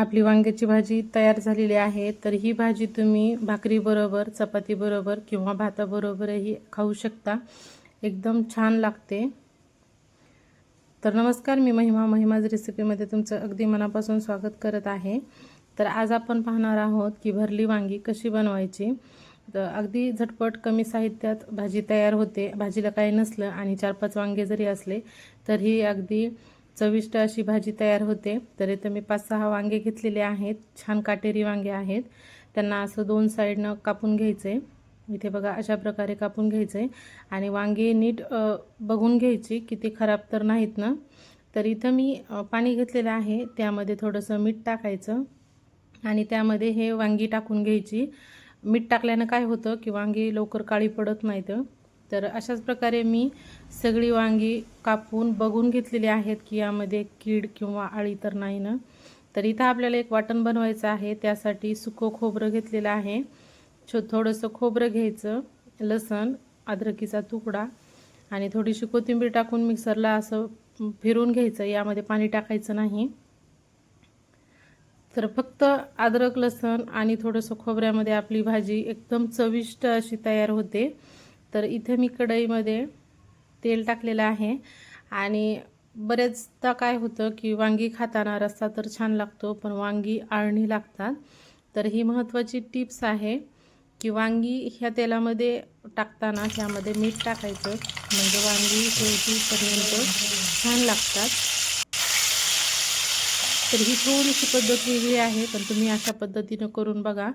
आपली वांग्याची भाजी तयार झालेली आहे। तर ही भाजी तुम्ही भाकरीबरोबर, चपातीबरोबर किंवा भाताबरोबरही खाऊ शकता। एकदम छान लागते। तर नमस्कार, मी महिमाज रेसिपीमध्ये तुमचं अगदी मनापासून स्वागत करत आहे। तर आज आपण पाहणार आहोत की भरली वांगी कशी बनवायची। तर अगदी झटपट कमी साहित्यात भाजी तयार होते। भाजीला काही नसलं आणि 4-5 वांगे जरी असले तर ही अगदी चविष्ट अशी भाजी तयार होते। तर इथे मी 5-6 वांगे घेतलेले आहेत। छान काटेरी वांगे आहेत। त्यांना असं 2 साइडनं कापून घ्यायचे। इथे बघा अशा प्रकारे कापून घ्यायचे आणि वांगे नीट बघून घ्यायची की ते खराब तर नाहीत ना। तर इथं मी पाणी घेतलेलं आहे, त्यामध्ये थोडंसं मीठ टाकायचं आणि त्यामध्ये हे वांगी टाकून घ्यायची। मीठ टाकल्यानं काय होतं की वांगी लवकर काळी पडत नाहीत। तर अशाच प्रकारे मी सगळी वांगी कापून बघून घेतलेली आहेत की यामध्ये कीड किंवा अळी तर नाही ना। तर इथं आपल्याला एक वाटण बनवायचं आहे। त्यासाठी सुकं खोबरं घेतलेलं आहे। थोडंसं खोबरं घ्यायचं, लसण, अद्रकीचा तुकडा आणि थोडीशी कोथिंबीर टाकून मिक्सरला असं फिरवून घ्यायचं। यामध्ये पाणी टाकायचं नाही। तर फक्त अद्रक, लसण आणि थोडंसं खोबऱ्यामध्ये आपली भाजी एकदम चविष्ट अशी तयार होते। तर इथे मी कढईमध्ये तेल टाकलेलं आहे आणि बरेचदा काय होतं की वांगी खाताना रस्सा तर छान लागतो, पण वांगी आळणी लागतात। तर ही महत्त्वाची टिप्स आहे की वांगी ह्या तेलामध्ये टाकताना त्यामध्ये मीठ टाकायचं, म्हणजे वांगी शेवटीपर्यंत छान लागतात। तर ही थोडीशी पद्धत वेगळी आहे, पण तुम्ही अशा पद्धतीनं करून बघा,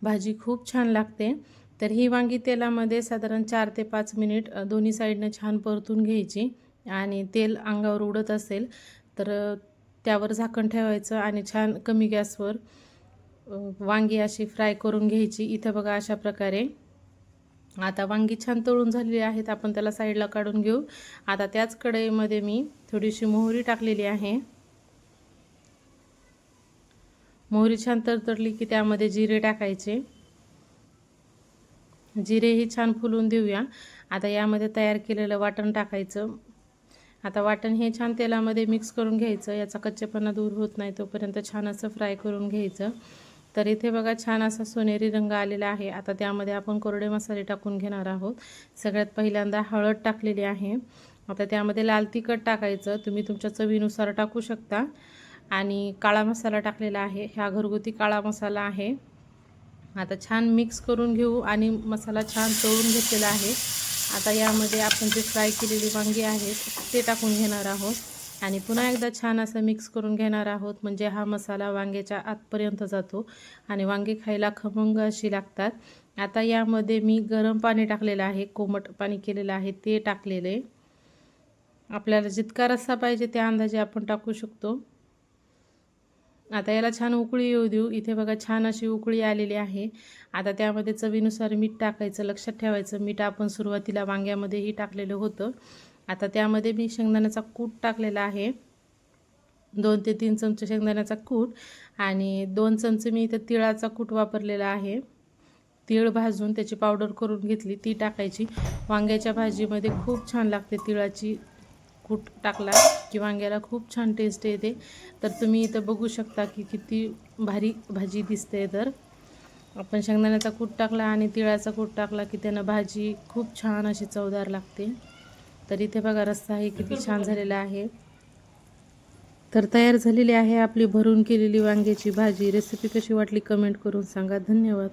भाजी खूप छान लागते। तर ही वांगी तेलामध्ये साधारण 4 ते 5 मिनिट दोन्ही साईडनं छान परतून घ्यायची आणि तेल अंगावर उडत असेल तर त्यावर झाकण ठेवायचं आणि छान कमी गॅसवर वांगी अशी फ्राय करून घ्यायची। इथं बघा अशा प्रकारे आता वांगी छान तळून झालेली आहेत, आपण त्याला साईडला काढून घेऊ। आता त्याच कढईमध्ये मी थोडीशी मोहरी टाकलेली आहे। मोहरी छान तडतडली की त्यामध्ये जिरे टाकायचे। जिरेही छान फुलून देऊया। आता यामध्ये तयार केलेलं वाटण टाकायचं। आता वाटण हे छान तेलामध्ये मिक्स करून घ्यायचं, याचा कच्चेपणा दूर होत नाही तोपर्यंत छान असं फ्राय करून घ्यायचं। तर इथे बघा छान असा सोनेरी रंग आलेला आहे। आता त्यामध्ये आपण कोरडे मसाले टाकून घेणार आहोत। सगळ्यात पहिल्यांदा हळद टाकलेली आहे। आता त्यामध्ये लाल तिखट टाकायचं, तुम्ही तुमच्या चवीनुसार टाकू शकता आणि काळा मसाला टाकलेला आहे। हा घरगुती काळा मसाला आहे। आता छान मिक्स करून घेऊ आणि मसाला छान तळून घेतलेला आहे। आता यामध्ये आपण जे फ्राय केलेली वांगी आहेत ते टाकून घेणार आहोत आणि पुन्हा एकदा छान असं मिक्स करून घेणार आहोत, म्हणजे हा मसाला वांग्याच्या आतपर्यंत जातो आणि वांगी खायला खमंग अशी लागतात। आता यामध्ये मी गरम पाणी टाकलेलं आहे, कोमट पाणी केलेलं आहे ते टाकलेलं आहे। आपल्याला जितका रस्सा पाहिजे त्या अंदाजे आपण टाकू शकतो। आता याला छान उकळी येऊ देऊ। इथे बघा छान अशी उकळी आलेली आहे। आता त्यामध्ये चवीनुसार मीठ टाकायचं, लक्षात ठेवायचं मीठ आपण सुरुवातीला वांग्यामध्येही टाकलेलं होतं। आता त्यामध्ये मी शेंगदाण्याचा कूट टाकलेला आहे, 2 ते 3 चमचे शेंगदाण्याचा कूट आणि 2 चमचे मी इथं तिळाचा कूट वापरलेला आहे। तीळ भाजून त्याची पावडर करून घेतली ती टाकायची। वांग्याच्या भाजीमध्ये खूप छान लागते, तिळाची कूट टाकला की वांग्याला खूप छान टेस्ट येते। तर तुम्ही इथं बघू शकता की किती भारी भाजी दिसते। तर आपण शेंगदाण्याचा कूट टाकला आणि तिळाचा कूट टाकला की त्यानं भाजी खूप छान अशी चवदार लागते। तर इथे बघा रस्साही किती छान झालेला आहे। तर तयार झालेली आहे आपली भरून केलेली वांग्याची भाजी। रेसिपी कशी वाटली कमेंट करून सांगा। धन्यवाद।